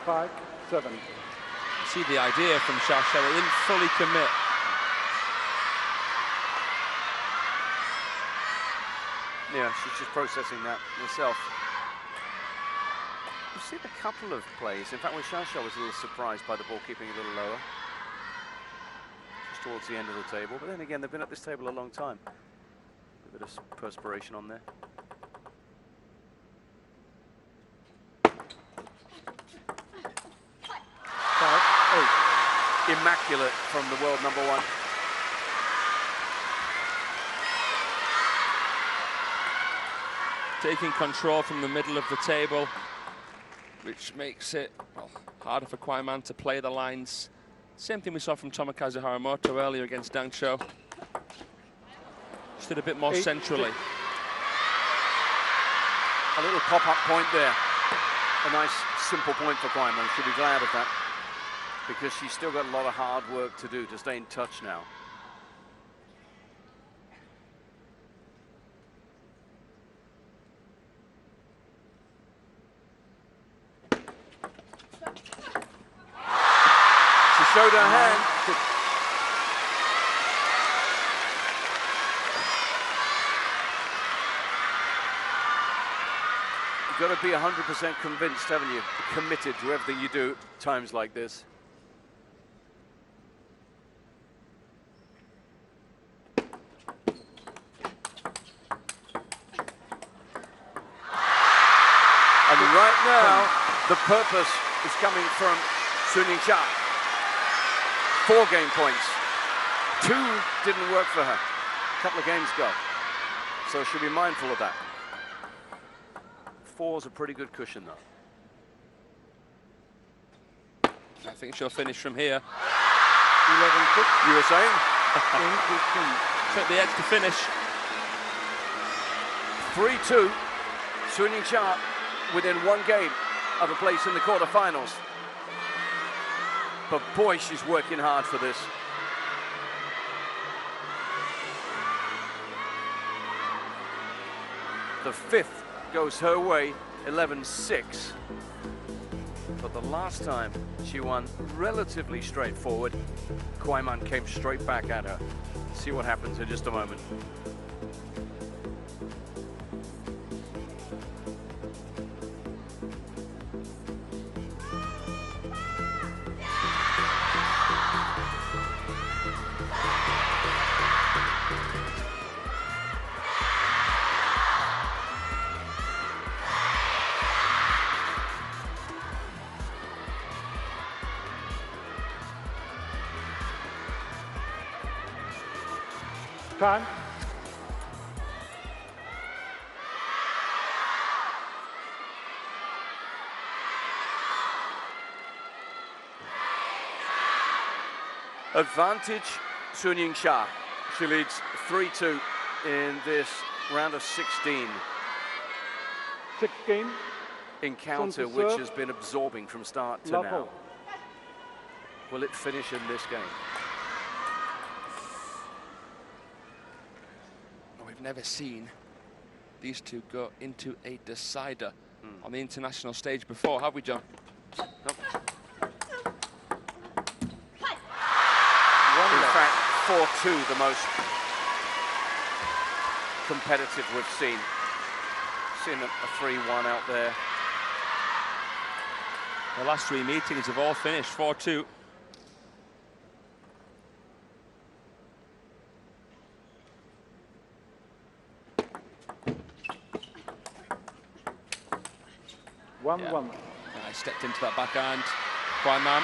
5-7. See the idea from Shasha, it didn't fully commit. Yeah, she's just processing that herself. We've seen a couple of plays. In fact, when Shasha was a little surprised by the ball keeping a little lower, just towards the end of the table. But then again, they've been at this table a long time. A bit of perspiration on there. Immaculate from the world number one. Taking control from the middle of the table, which makes it, well, harder for Kuai Man to play the lines. Same thing we saw from Tomokazu Haramoto earlier against Dang Cho. Just did a bit more centrally. A little pop-up point there. A nice, simple point for Kuai Man. She'll be glad of that, because she's still got a lot of hard work to do to stay in touch now. She showed her hand. You've got to be 100% convinced, haven't you? Committed to everything you do at times like this. And right now, the purpose is coming from Sun Yingsha. 4 game points. 2 didn't work for her a couple of games ago. So she'll be mindful of that. 4's a pretty good cushion, though. I think she'll finish from here. 11-6. You were saying? Took the edge to finish. 3-2. Sun Yingsha within 1 game of a place in the quarterfinals. But boy, she's working hard for this. The 5th goes her way, 11-6. But the last time she won relatively straightforward, Kuai Man came straight back at her. See what happens in just a moment. Time. Advantage Sun Yingsha. She leads 3-2 in this round of 16 6 game. encounter, Sun to which serve. has been absorbing from start to Love now. hole. Will it finish in this game? We've never seen these two go into a decider on the international stage before, have we, John? Nope. In fact, 4-2, the most competitive we've seen. Seen a 3-1 out there. The last 3 meetings have all finished 4-2. One. I stepped into that backhand. Kuai Man.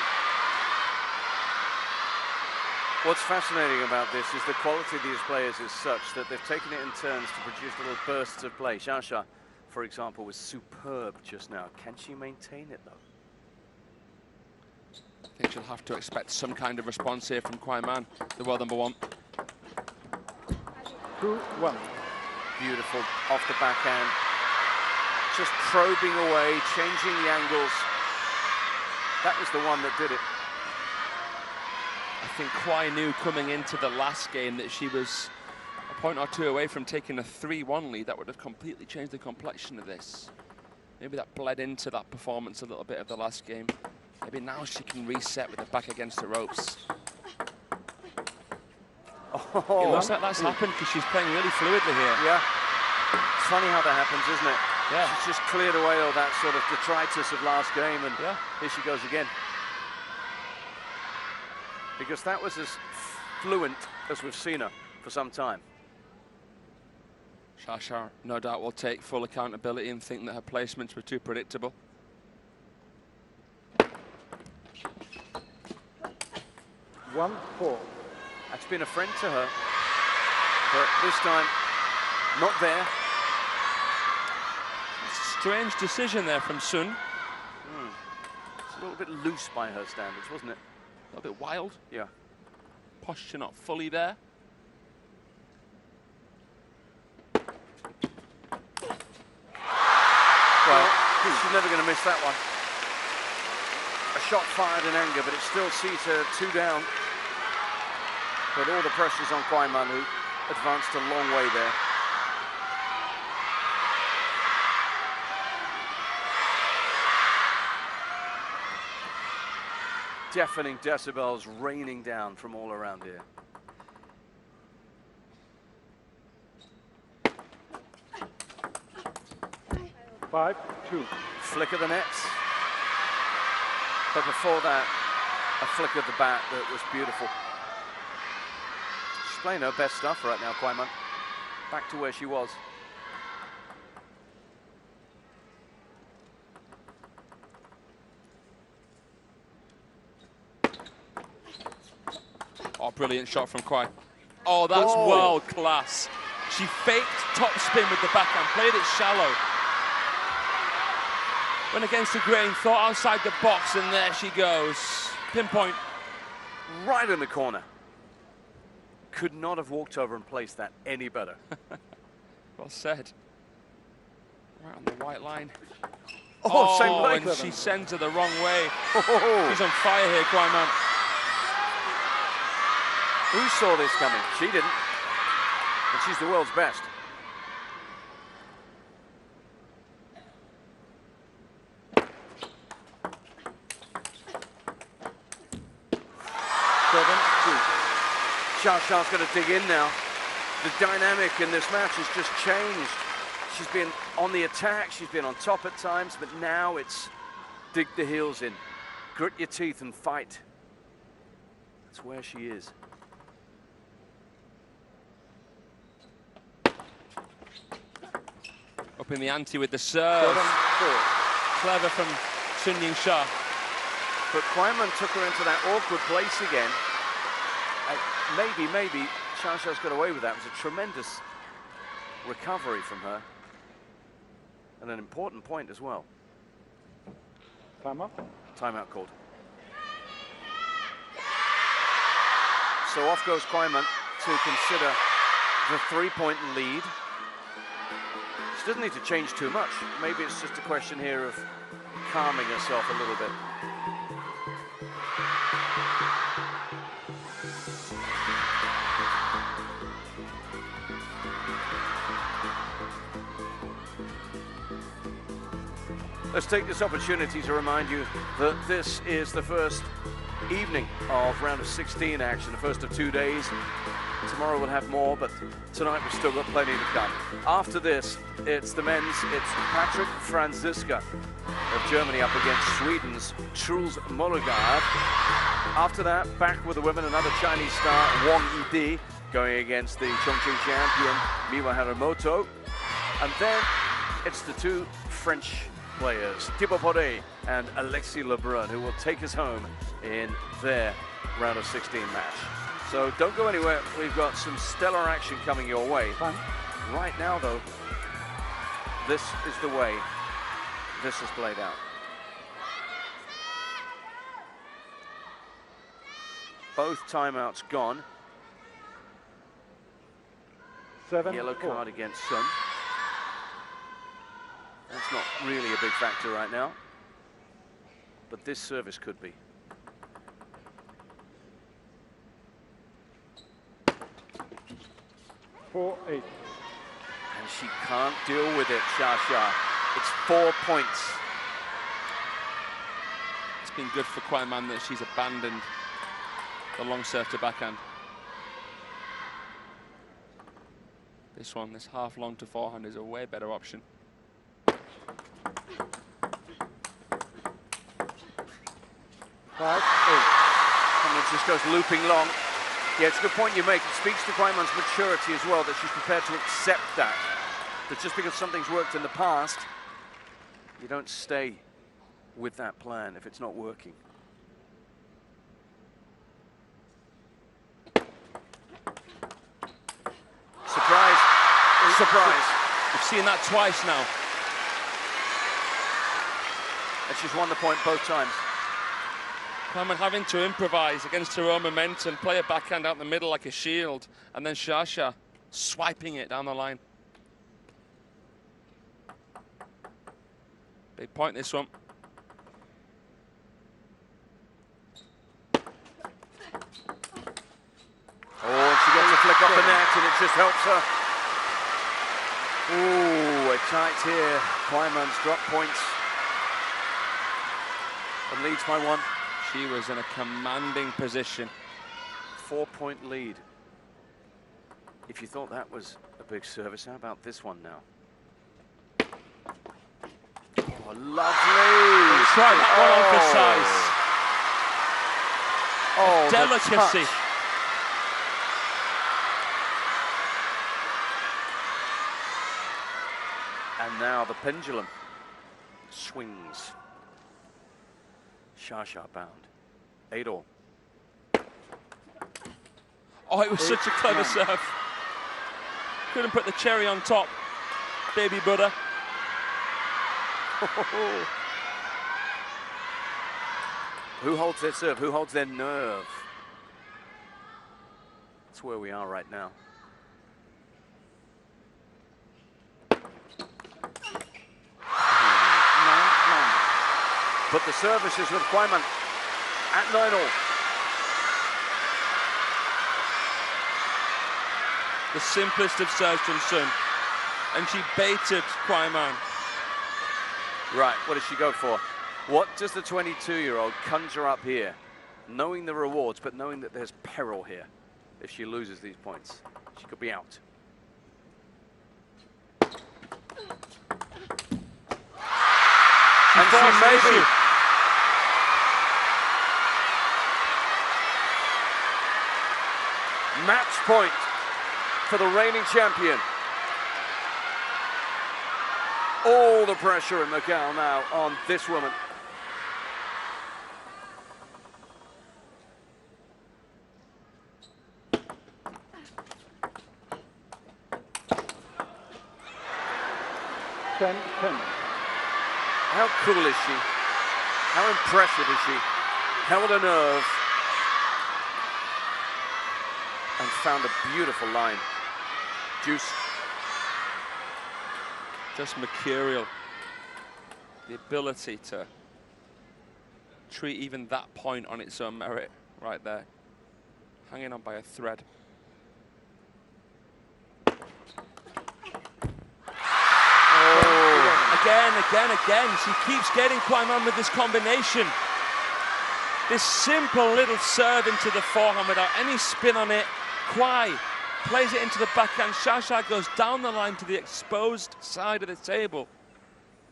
What's fascinating about this is the quality of these players is such that they've taken it in turns to produce little bursts of play. Shasha, for example, was superb just now. Can she maintain it, though? I think she'll have to expect some kind of response here from Kuai Man, the world number 1. 2-1. Beautiful off the backhand. just probing away, changing the angles. That was the one that did it. I think Kuai knew coming into the last game that she was a point or two away from taking a 3-1 lead. That would have completely changed the complexion of this. Maybe that bled into that performance a little bit of the last game. Maybe now she can reset with her back against the ropes. Oh. It looks like that's happened because she's playing really fluidly here. Yeah. It's funny how that happens, isn't it? Yeah. She's just cleared away all that sort of detritus of last game, and yeah, here she goes again. Because that was as fluent as we've seen her for some time. Shasha, no doubt, will take full accountability and think that her placements were too predictable. 1-4. That's been a friend to her, but this time, not there. It's a strange decision there from Sun. It's a little bit loose by her standards, wasn't it? A little bit wild. Yeah. Posture not fully there. Well, she's never going to miss that one. A shot fired in anger, but it still sees her 2 down. But all the pressure's on Kuai, who advanced a long way there. Deafening decibels raining down from all around here. Five, 2. Flick of the nets. But before that, a flick of the bat that was beautiful. She's playing her best stuff right now, Kuai. Back to where she was. Oh, brilliant shot from Kuai. Oh, that's world class. She faked top spin with the backhand, played it shallow. Went against the grain, thought outside the box, and there she goes. Pinpoint. Right in the corner. Could not have walked over and placed that any better. Well said. Right on the white line. Oh, same leg. And she sends her the wrong way. Oh. She's on fire here, Kuai Man. Who saw this coming? She didn't. And she's the world's best. Xiao's going to dig in now. The dynamic in this match has just changed. She's been on the attack, she's been on top at times, but now it's dig the heels in. Grit your teeth and fight. That's where she is. Up in the ante with the serve. Clever from Yingsha. But Kuai took her into that awkward place again. Maybe Xiao's got away with that. It was a tremendous recovery from her. And an important point as well. Timeout. Timeout called. So off goes Kuai to consider the 3-point lead. She doesn't need to change too much. Maybe it's just a question here of calming herself a little bit. Let's take this opportunity to remind you that this is the first evening of round of 16 action, the first of 2 days. Tomorrow we'll have more, but tonight we've still got plenty to come. After this, it's the men's, it's Patrick Franziska of Germany up against Sweden's Truls Mollegard. After that, back with the women, another Chinese star, Wang Yidi, going against the Chongqing champion, Miwa Haramoto. And then it's the 2 French players, Thibaut Poré and Alexis Lebrun, who will take us home in their round of 16 match. So don't go anywhere. We've got some stellar action coming your way. Right now, though, this is the way this is played out. Both timeouts gone. 7-4. Yellow card against Sun. That's not really a big factor right now, but this service could be. Four, 8. And she can't deal with it, Xia. It's 4 points. It's been good for Kuai Man that she's abandoned the long serve to backhand. This one, this half long to forehand, is a way better option. 5, 8. And it just goes looping long. Yeah, it's a good point you make. It speaks to Kuai Man's maturity as well, that she's prepared to accept that. That just because something's worked in the past, you don't stay with that plan if it's not working. Surprise. Surprise. We've seen that twice now. And she's won the point both times. Kuai Man having to improvise against her own momentum, play a backhand out the middle like a shield, and then Xia swiping it down the line. Big point, this one. Oh, she gets a flick off the net and it just helps her. Ooh, we're tight here. Kuai Man's drop points and leads by 1. She was in a commanding position. 4-point lead. If you thought that was a big service, how about this one now? Oh, lovely! Try that one on for size. Oh, Delicacy. touch. And now the pendulum swings. Xia bound. 8-all. Oh, it was such a clever serve. Couldn't put the cherry on top, baby brother. Who holds their serve? Who holds their nerve? That's where we are right now. But the service is with Kuai Man at 9-all. The simplest of serves from Sun. And she baited Kuai Man. Right, what does she go for? What does the 22-year-old conjure up here? Knowing the rewards, but knowing that there's peril here. If she loses these points, she could be out. And she may be. Match point for the reigning champion. All the pressure in Macau now on this woman. Ten. How cool is she? How impressive is she? Held her nerve. And found a beautiful line. Juice. Just mercurial. The ability to treat even that point on its own merit right there. Hanging on by a thread. Oh. Again. She keeps getting Kuai Man with this combination. This simple little serve into the forehand without any spin on it. Kuai plays it into the backhand. Xia goes down the line to the exposed side of the table.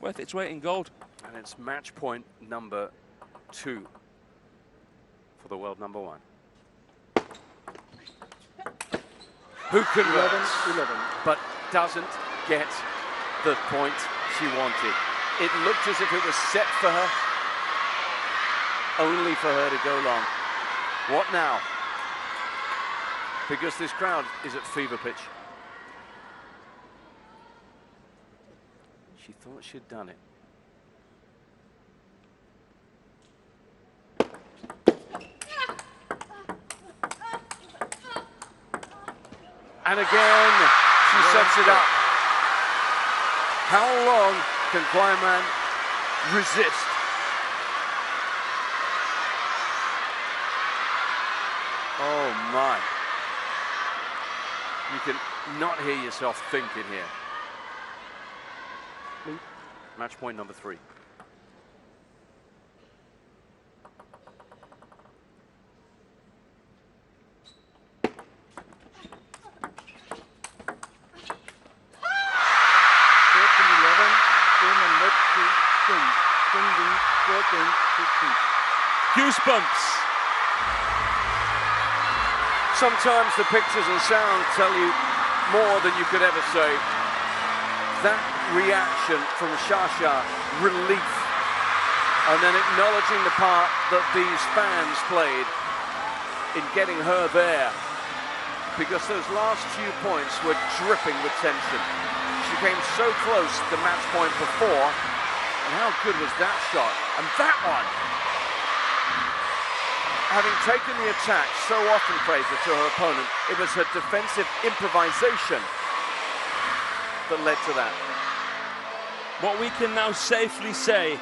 Worth its weight in gold. And it's match point number 2 for the world number 1. Who converts, 11. but doesn't get the point she wanted. It looked as if it was set for her, only for her to go long. What now? Because this crowd is at fever pitch. She thought she'd done it. And again, she sets it up. How long Can Kuai resist? Oh my. You can not hear yourself thinking here. Match point number 3. Goosebumps. Sometimes the pictures and sound tell you more than you could ever say. That reaction from Shasha, relief, and then acknowledging the part that these fans played in getting her there, because those last few points were dripping with tension. She came so close to the match point before, and how good was that shot? And that one, having taken the attack so often, Fraser, to her opponent, it was her defensive improvisation that led to that. What we can now safely say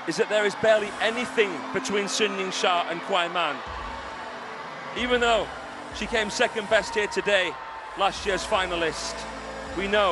is that there is barely anything between Sun Yingsha and Kuai Man. Even though she came second best here today, last year's finalist, we know